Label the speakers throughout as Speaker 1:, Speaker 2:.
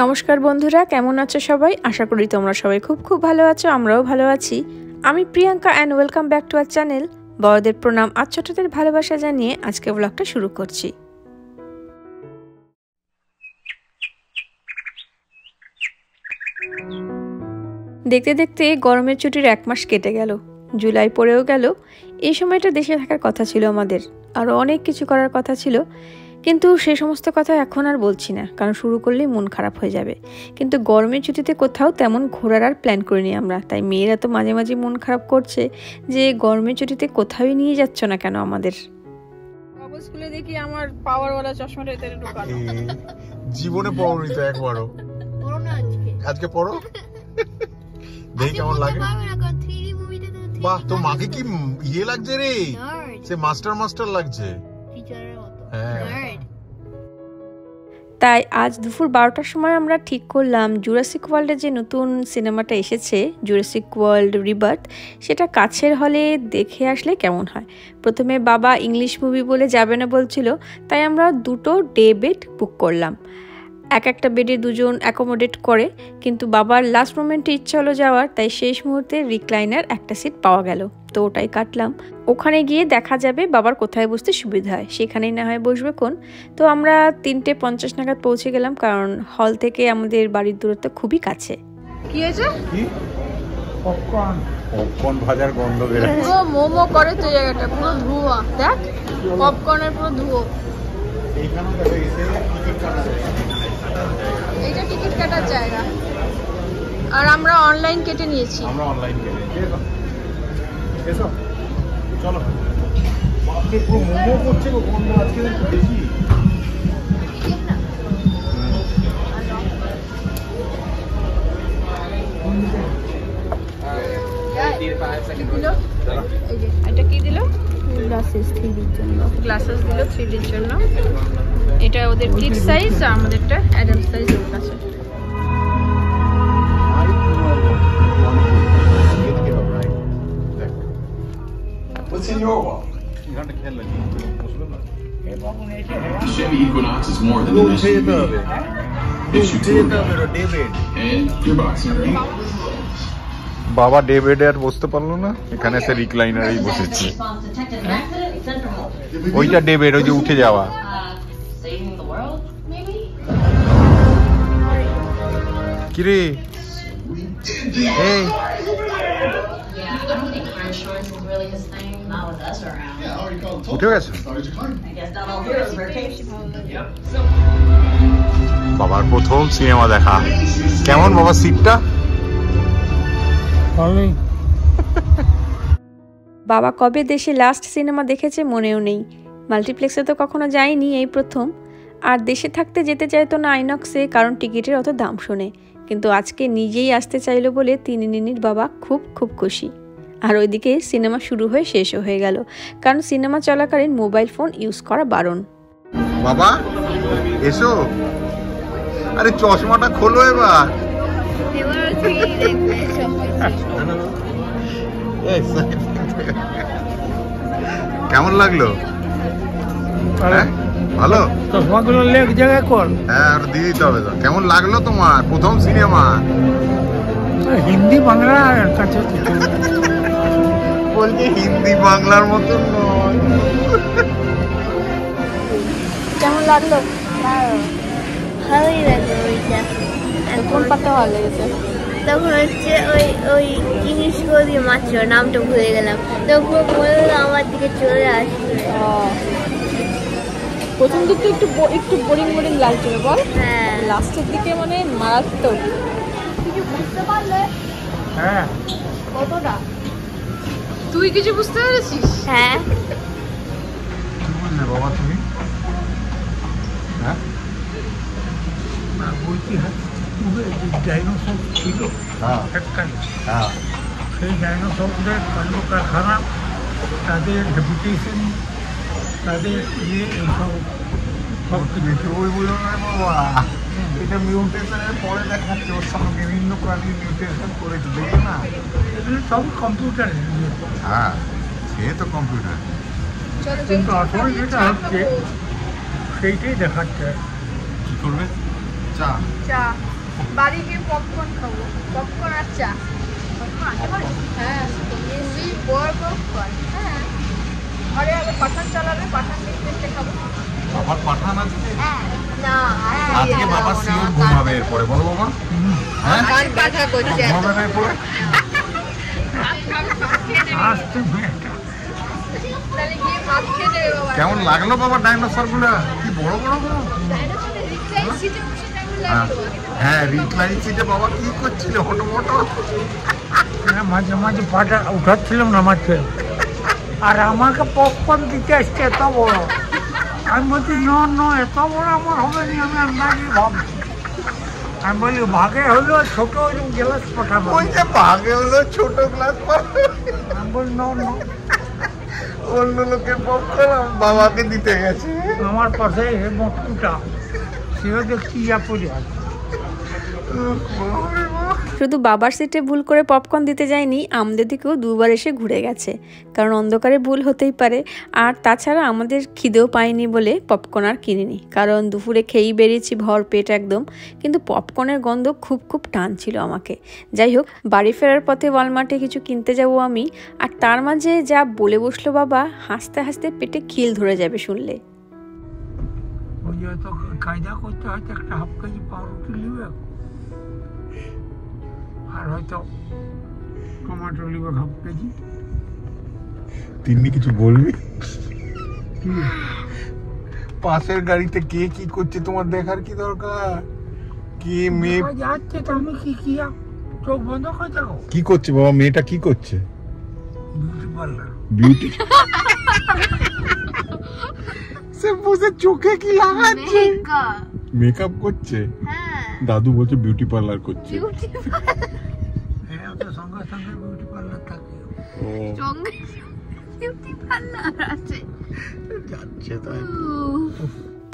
Speaker 1: নমস্কার বন্ধুরা, কেমন আছো সবাই? আশা করি তোমরা সবাই খুব খুব ভালো আছো। আমরাও ভালো আছি। আমি Priyanka and welcome back to our channel. বড়দের প্রণাম আর ছোটদের ভালোবাসা জানিয়ে আজকে ব্লগটা শুরু করছি। দেখতে দেখতে গরমের ছুটির 1 মাস কেটে গেল, জুলাই পড়েও গেল। এই সময়টা দেশে থাকার কথা ছিল আমাদের, আরও অনেক কিছু করার কথা ছিল, কিন্তু সে সমস্ত কথা এখন আর বলছি না, কারণ শুরু করলেই মন খারাপ হয়ে যাবে। কিন্তু গরমের ছুটিতে কোথাও তেমন ঘোরার আর প্ল্যান করিনি আমরা, তাই মেয়েরা তো মাঝে মাঝে মন খারাপ করছে যে গরমের ছুটিতে কোথাও নিয়ে যাচ্ছ না কেন আমাদের। স্কুলে দেখি আমার পাওয়ারওয়ালা চশমাটা এতে ঢোকানো।
Speaker 2: জীবনে পড়োনি তো একবারও?
Speaker 3: পড়ো না
Speaker 2: আজকে পড়ো, দেখি কেমন লাগে। বাহ, তো মাকে কি ইয়ে লাগছে রে, সে মাস্টার লাগছে।
Speaker 1: তাই আজ দুপুর 12টার সময় আমরা ঠিক করলাম জুরাসিক ওয়ার্ল্ডের যে নতুন সিনেমাটা এসেছে, জুরাসিক ওয়ার্ল্ড রিবার্থ, সেটা কাছের হলে দেখে আসলে কেমন হয়। প্রথমে বাবা ইংলিশ মুভি বলে যাবে না বলছিল, তাই আমরা 2টো ডে বেড বুক করলাম। একটা বেডে 2 জন অ্যাকোমোডেট করে, কিন্তু বাবার লাস্ট মোমেন্টে ইচ্ছা হলো যাওয়ার, তাই শেষ মুহূর্তে রিক্লাইনার একটা সিট পাওয়া গেল, তো ওটাই কাটলাম। ওখানে গিয়ে দেখা যাবে বাবার কোথায় বসতে সুবিধা হয়, সেখানেই না হয় বসবে কোন। তো আমরা 3:50 নাগাদ পৌঁছে গেলাম, কারণ হল থেকে আমাদের বাড়ির দূরত্ব খুবই কাছে। কি হয়েছে?
Speaker 2: পপকর্ন ভাজার গন্ধ বেরোচ্ছে।
Speaker 1: পুরো মোমো করে তো জায়গাটা, পুরো ধোঁয়া। দেখ, পপকর্নের পুরো ধোঁয়া। এইটা টিকিট কাটার জায়গা, আর আমরা অনলাইন কেটে নিয়েছি।
Speaker 2: চলো, পুরো মোমো করছে গো, গন্ধ আজকে বেশি।
Speaker 1: এটা কি দিল? গ্লাসেস 3Dর জন্য। গ্লাসেস দিল 3Dর জন্য। এটা ওদের কিড সাইজ, আর আমাদেরটা অ্যাডাল্ট সাইজ ওর কাছে।
Speaker 2: What's in your walk?
Speaker 4: The Chevy Equinox is more than an SUV. It's your tour guide and your boxing ring.
Speaker 2: বাবা ডে বেডে আর বসতে পারলো না, এখানে এসে রিক্লাইনারেই বসেছে। ওইটা ডে বেড, ওই যে উঠে যাওয়া। কিরে এই উঠে গেছে বাবার প্রথম সিনেমা দেখা। কেমন বাবা সিটটা?
Speaker 1: বাবা কবে দেশে লাস্ট সিনেমা দেখেছে মনেও নেই। মাল্টিপ্লেক্সে তো কখনো যায়নি, এই প্রথম। আর দেশে থাকতে যেতে চাইতো না আইনক্সে, কারণ টিকিটের অত দাম শোনে। কিন্তু আজকে নিজেই আসতে চাইলো বলে তিনির বাবা খুব খুব খুশি। আর ওইদিকে সিনেমা শুরু হয়ে শেষও হয়ে গেল, কারণ সিনেমা চলাকালীন মোবাইল ফোন ইউজ করা বারণ।
Speaker 2: বাবা এসো, আরে চশমাটা খোলো এবার। কেমন লাগলো? ভালো।
Speaker 5: চশমাগুলো লেগ জায়গায় কর।
Speaker 2: হ্যাঁ, আর দিয়ে দিতে হবে তো। কেমন লাগলো তোমার প্রথম সিনেমা?
Speaker 5: হিন্দি বাংলা কাছে
Speaker 2: বলছি হিন্দি বাংলার মতন নয়।
Speaker 1: কেমন লাগলো?
Speaker 3: ভালোই লাগে ওইটা।
Speaker 1: কোন পাতা ভালো লেগেছে?
Speaker 3: তখন হচ্ছে ওই জিনিসগুলো দিয়ে মারছিল, নামটা ভুলে গেলাম। তখন বললো আমার দিকে চলে আসবে।
Speaker 1: প্রথম দিকে একটু বোরিং লাগছিল বল।
Speaker 3: হ্যাঁ,
Speaker 1: লাস্টের দিকে মানে মারাত্মক।
Speaker 3: কিছু বুঝতে পারলে?
Speaker 5: হ্যাঁ।
Speaker 3: কতটা?
Speaker 1: তুই কিছু বুঝতে পেরেছিস?
Speaker 3: হ্যাঁ।
Speaker 2: কি বুঝলে বাবা তুমি? হ্যাঁ,
Speaker 5: না বলছি ডাইনোসর ছিল একখানে, সেই ডাইনোসরদের কাণ্ড কারখানা, তাদের হ্যাবিটেশন, তাদের এইসব সব কিছু।
Speaker 2: ওই বললো না বাবা, এটা মিউটেশনের পরে দেখাচ্ছে, ওর সঙ্গে বিভিন্ন প্রাণী মিউটেশন করেছে, দেখবে না?
Speaker 5: এগুলো সব কম্পিউটার।
Speaker 2: হ্যাঁ, সে তো কম্পিউটার।
Speaker 5: কিন্তু আসলে যেটা হচ্ছে সেইটাই দেখাচ্ছে।
Speaker 2: কি করবে? চা
Speaker 3: চা, বাড়ি গিয়ে পপকর্ন খাবো, পপকর্ন আর চা। হ্যাঁ, খুবই বড় পপকর্ন। হ্যাঁ, ঘরে আগে পাঠান চালাবে, পাঠান দেখতে খাবো।
Speaker 2: বাবার পাঠান আজকে?
Speaker 3: না,
Speaker 2: আজকে বাবা শিওর ঘুমাবে এরপরে, বলো বাবা। হ্যাঁ,
Speaker 3: কান ব্যথা করছে।
Speaker 2: ঘুমাবে না এরপরে?
Speaker 5: আসতে মেয়েটা
Speaker 3: তাহলে গিয়ে ভাত খেয়ে দেবে বাবা।
Speaker 2: কেমন লাগলো বাবা ডাইনোসর গুলা? কি বড় বড় বড়। হ্যাঁ, রিক্লাইন সিটে বাবা কি করছিল হটো মোটো?
Speaker 5: মাঝে মাঝে পাটা উঠাচ্ছিলাম নামাচ্ছিল, আর আমাকে পপকর্ন দিতে আসছে এত বড়। আমি বলছি না এত বড় আমার হবে না, আমি আন্দাজে ভাবছি। আমি বলি ভাগে হলো ছোট গ্লাস পাঠাবো।
Speaker 2: ওই যে ভাগে হলো ছোট গ্লাস পাবে।
Speaker 5: আমি বলি না
Speaker 2: অন্য লোকের পপকর্ন বাবাকে দিতে গেছে।
Speaker 5: আমার পাশে মটকুটা সেও দেখছি ইয়া পড়ে আছে।
Speaker 1: শুধু বাবার সিটে ভুল করে পপকর্ন দিতে যায়নি, আমাদের দিকেও দুবার এসে ঘুরে গেছে, কারণ অন্ধকারে ভুল হতেই পারে। আর তাছাড়া আমাদের খিদেও পাইনি বলে পপকর্ন আর কিনিনি, কারণ দুপুরে খেয়েই বেরিয়েছি ভর পেট একদম, কিন্তু পপকর্নের গন্ধ খুব খুব টানছিল আমাকে। যাই হোক, বাড়ি ফেরার পথে ওয়ালমার্টে কিছু কিনতে যাব আমি, আর তার মাঝে যা বলে বসলো বাবা, হাসতে হাসতে পেটে খিল ধরে যাবে শুনলে।
Speaker 5: ওই হয়তো কায়দা করতে হয়তো একটা হাফ কেজি পাউরুটি নেবে, আর হয়তো টমেটো নেবে হাফ কেজি।
Speaker 2: তিন্নি কিছু বলবি? পাশের গাড়িতে কে কি করছে তোমার দেখার কি দরকার? কে মেয়ে
Speaker 5: যাচ্ছে তো আমি কি চোখ বন্ধ করে থাকো।
Speaker 2: কি করছে বাবা? মেয়েটা কি করছে?
Speaker 5: Beauty parlour.
Speaker 2: বিউটি সে বসে চোখে কি লাগাচ্ছে? মেকআপ করছে। দাদু বলছে বিউটি পার্লার করছে।
Speaker 5: হ্যাঁ, ওটা সঙ্গে সঙ্গে বিউটি পার্লার থাকে।
Speaker 2: ও
Speaker 3: সঙ্গে বিউটি পার্লার আছে।
Speaker 2: যাচ্ছে তাই।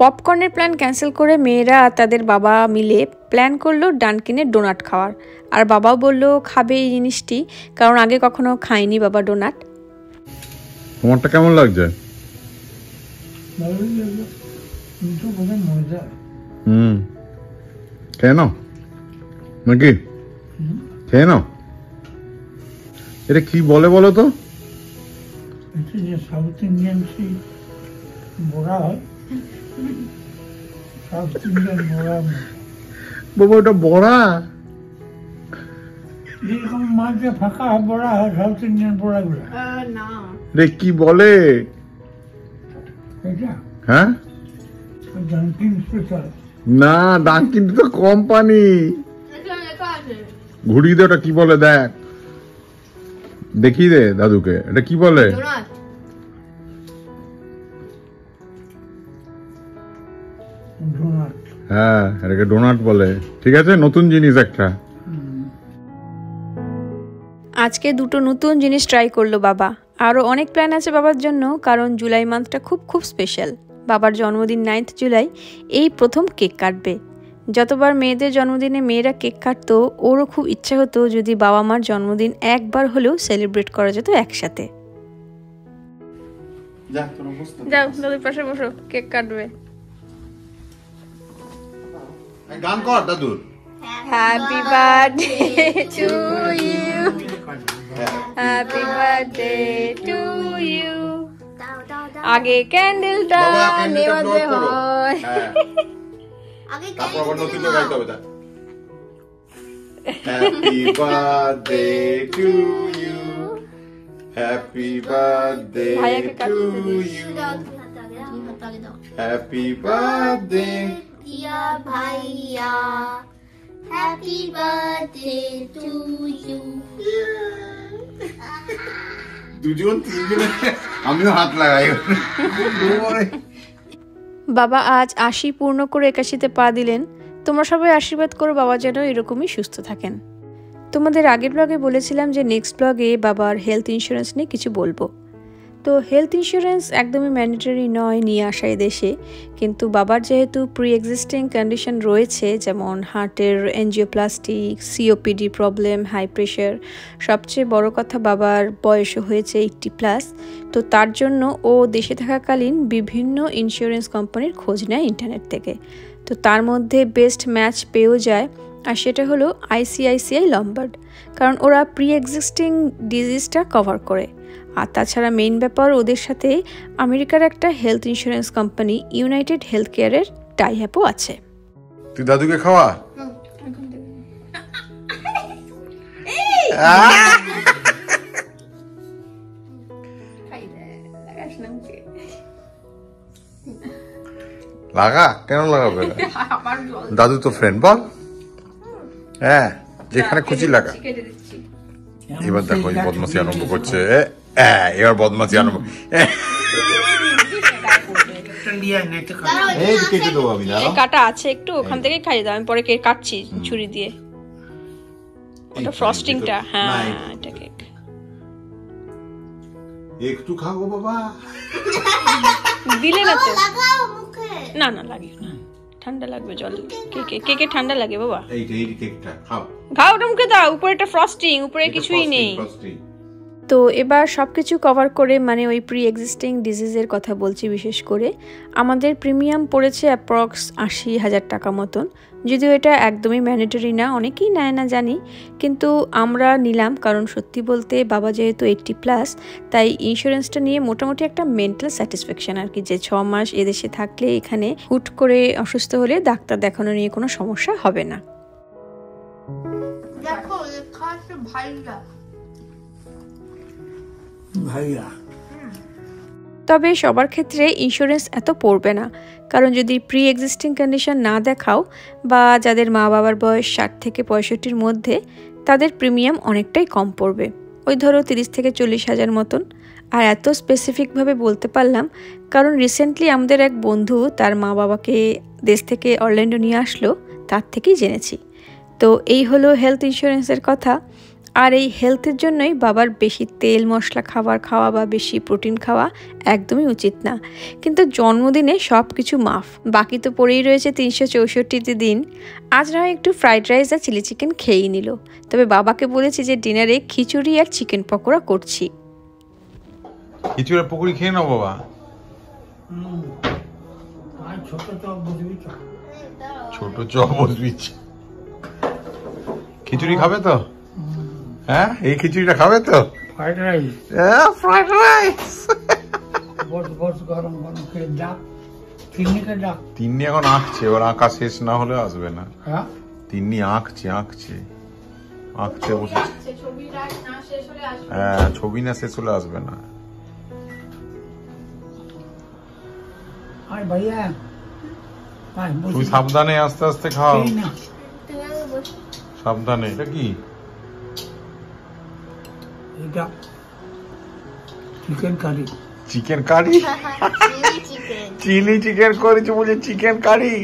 Speaker 1: পপকর্নের প্ল্যান ক্যান্সেল করে মেয়েরা আর তাদের বাবা মিলে প্ল্যান করলো ডানকিনের ডোনাট খাওয়ার। আর বাবাও বললো খাবে এই জিনিসটি, কারণ আগে কখনো খায়নি বাবা ডোনাট।
Speaker 2: তোমারটা কেমন লাগছে?
Speaker 5: ভালোই লাগলো, কিন্তু বোধহয় মজা।
Speaker 2: খেয়ে নাও নাকি? খেয়ে নাও। এটা কি বলে বলো তো?
Speaker 5: এটা যে সাউথ ইন্ডিয়ান সেই বড়া হয়, সাউথ ইন্ডিয়ান বড়া,
Speaker 2: বাবা ওটা বড়া?
Speaker 5: যেরকম মাঝে ফাঁকা বড়া হয় সাউথ ইন্ডিয়ান বড়াগুলো।
Speaker 3: না,
Speaker 2: রে কি বলে
Speaker 5: এটা
Speaker 2: হ্যাঁ?
Speaker 5: Dunkin special.
Speaker 2: না, ডানকিন তো কোম্পানি।
Speaker 3: এটা লেখা আছে।
Speaker 2: ঘুরিয়ে দে, ওটা কি বলে দেখ, দেখিয়ে দে দাদুকে, এটা কি বলে?
Speaker 3: ডোনাট।
Speaker 5: ডোনাট।
Speaker 2: হ্যাঁ, এটাকে ডোনাট বলে। ঠিক আছে, নতুন জিনিস একটা।
Speaker 1: আজকে দুটো নতুন জিনিস ট্রাই করলো বাবা। আরও অনেক প্ল্যান আছে বাবার জন্য, কারণ জুলাই মান্থটা খুব খুব স্পেশাল। বাবার জন্মদিন 9 জুলাই, এই প্রথম কেক কাটবে। যতবার মেয়েদের জন্মদিনে মেয়েরা কেক কাটতো, ওরও খুব ইচ্ছা হতো যদি বাবা মার জন্মদিন একবার হলেও সেলিব্রেট করা যেত একসাথে। যাও দাদুর পাশে বসো, কেক কাটবে।
Speaker 2: গান কর দাদুর।
Speaker 1: Happy birthday to you, happy birthday to you. আগে ক্যান্ডেলটা নেওয়াতে হয়।
Speaker 3: আগে
Speaker 2: তারপর আবার নতুন করে গাইতে হবে। Happy birthday to you, happy birthday to you, happy birthday
Speaker 3: dear ভাইয়া, হ্যাপি বার্থডে টু ইউ।
Speaker 2: দুজন তিনজনে আমিও হাত লাগাই।
Speaker 1: বাবা আজ 80 পূর্ণ করে 81তে পা দিলেন। তোমরা সবাই আশীর্বাদ করো বাবা যেন এরকমই সুস্থ থাকেন। তোমাদের আগের ব্লগে বলেছিলাম যে নেক্সট ব্লগে বাবার হেলথ ইন্স্যুরেন্স নিয়ে কিছু বলবো। তো হেলথ ইন্স্যুরেন্স একদমই ম্যান্ডেটরি নয় নিয়ে আসা দেশে, কিন্তু বাবার যেহেতু প্রি এক্সিস্টিং কন্ডিশন রয়েছে, যেমন হার্টের এনজিওপ্লাস্টিক, সিওপিডি প্রবলেম, হাই প্রেশার, সবচেয়ে বড় কথা বাবার বয়সও হয়েছে 80+, তো তার জন্য ও দেশে থাকাকালীন বিভিন্ন ইন্স্যুরেন্স কোম্পানির খোঁজ নেয় ইন্টারনেট থেকে। তো তো তার মধ্যে বেস্ট ম্যাচ পেয়েও যায়, আর সেটা হলো ICICI লম্বার্ড, কারণ ওরা প্রি এক্সিস্টিং ডিজিজটা কভার করে। আর তাছাড়া মেইন ব্যাপার, ওদের সাথে আমেরিকার একটা health insurance company United health কেয়ারের টাই আপও আছে।
Speaker 2: তুই দাদুকে খাওয়া। লাগা কেন লাগাবে? দাদু তো ফ্রেন্ড, বল। হ্যাঁ, যেখানে খুশি লাগা। এবার দেখো বদমাশি আরম্ভ করছে, এবার বদমাশি আরম্ভ।
Speaker 1: কাটা আছে একটু, ওখান থেকে খাইয়ে দাও, আমি পরে কাটছি ছুরি দিয়ে। ওটা ফ্রস্টিংটা, হ্যাঁ এটা কেক।
Speaker 2: একটু খাবো বাবা।
Speaker 1: দিলে না তো? না না লাগে না, ঠান্ডা লাগবে জল। কেকে ঠান্ডা লাগে বাবা।
Speaker 2: এই কেকটা খাও।
Speaker 1: খাও, ওটা মুখে দাও। উপরে একটা ফ্রস্টিং, উপরে কিছুই নেই। তো এবার সব কিছু কভার করে, মানে ওই প্রি এক্সিস্টিং ডিজিজের কথা বলছি বিশেষ করে, আমাদের প্রিমিয়াম পড়েছে অ্যাপ্রক্স 80,000 টাকা মতন। যদিও এটা একদমই ম্যান্ডেটরি না, অনেকেই নেয় না জানি, কিন্তু আমরা নিলাম কারণ সত্যি বলতে বাবা যেহেতু 80+, তাই ইন্স্যুরেন্সটা নিয়ে মোটামুটি একটা মেন্টাল স্যাটিসফ্যাকশন আর কি, যে 6 মাস এদেশে থাকলে এখানে হুট করে অসুস্থ হলে ডাক্তার দেখানো নিয়ে কোনো সমস্যা হবে না।
Speaker 3: দেখো খাচ্ছে ভাইরা
Speaker 5: ভাইয়া।
Speaker 1: তবে সবার ক্ষেত্রে ইন্স্যুরেন্স এত পড়বে না, কারণ যদি প্রি এক্সিস্টিং কন্ডিশন না দেখাও বা যাদের মা বাবার বয়স 60 থেকে 65-র মধ্যে, তাদের প্রিমিয়াম অনেকটাই কম পড়বে, ওই ধরো 30 থেকে 40,000 মতন। আর এত স্পেসিফিকভাবে বলতে পারলাম কারণ রিসেন্টলি আমাদের এক বন্ধু তার মা বাবাকে দেশ থেকে অরল্যান্ডো নিয়ে আসলো, তার থেকেই জেনেছি। তো এই হলো হেলথ ইন্স্যুরেন্সের কথা। আর এই হেলথের জন্যই বাবার বেশি তেল মশলা খাওয়া বা বেশি প্রোটিন খাওয়া একদমই উচিত না। কিন্তু জন্মদিনে সব কিছু মাফ, বাকি তো পড়েই রয়েছে 364 দিন। আজ না একটু ফ্রাইড রাইস আর চিলি চিকেন খেয়েই নিল, তবে বাবাকে বলেছি যে ডিনারে খিচুড়ি আর চিকেন পকোড়া করছি।
Speaker 2: খিচুড়ি আর পকোড়ি খেয়ে নাও বাবা। ছোট চপ বসবি। খিচুড়ি খাবে তো? হ্যাঁ, এই খিচুড়িটা খাবে তো?
Speaker 5: Fried rice.
Speaker 2: Fried rice.
Speaker 5: Boss গরম গরম খেয়ে ডাক। তিন্নিকে ডাক।
Speaker 2: তিন্নি এখন আঁকছে, ওর আঁকা শেষ না হলে আসবে না।
Speaker 5: হ্যাঁ,
Speaker 2: তিন্নি আঁকছে বসেছে। হ্যাঁ, ছবি না শেষ হলে আসবে না।
Speaker 5: আয় ভাইয়া।
Speaker 2: তুমি সাবধানে আস্তে আস্তে খাও, সাবধানে। এটা কি?
Speaker 5: এটা chicken curry.
Speaker 2: Chicken curry? Chilli chicken করেছে বলে চিকেন কারি।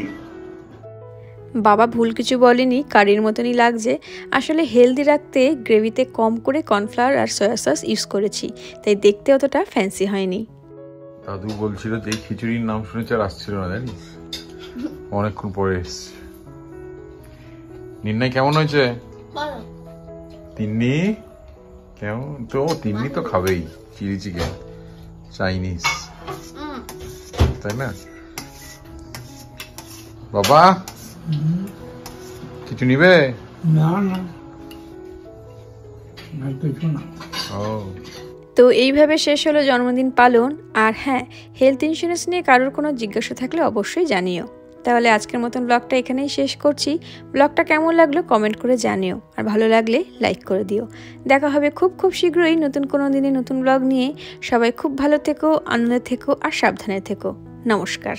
Speaker 1: বাবা ভুল কিছু বলেনি, কারির মতনই লাগছে। আসলে হেলদি রাখতে গ্রেভিতে কম করে কর্নফ্লাওয়ার আর সয়া সস ইউজ করেছি, তাই দেখতে অতটা ফ্যান্সি হয়নি।
Speaker 2: দাদু বলছিল যে এই খিচুড়ির নাম শুনেছে আর আসছিল না, জানিস? অনেকক্ষণ পরে এসছে। নির্ণয় কেমন হয়েছে? তিন্নি কেমন? তো তিন্নি তো খাবেই চিলি চিকেন, চাইনিজ, তাই না বাবা? কিছু নিবে?
Speaker 5: না না, কিছু না।
Speaker 2: ও,
Speaker 1: তো এইভাবে শেষ হলো জন্মদিন পালন। আর হ্যাঁ, হেলথ ইন্স্যুরেন্স নিয়ে কারোর কোনো জিজ্ঞাসা থাকলে অবশ্যই জানিও। তাহলে আজকের মতন ব্লগটা এখানেই শেষ করছি। ব্লগটা কেমন লাগলো কমেন্ট করে জানিও, আর ভালো লাগলে লাইক করে দিও। দেখা হবে খুব শীঘ্রই নতুন কোনো দিনে নতুন ব্লগ নিয়ে। সবাই খুব ভালো থেকো, আনন্দে থেকো আর সাবধানে থেকো। নমস্কার।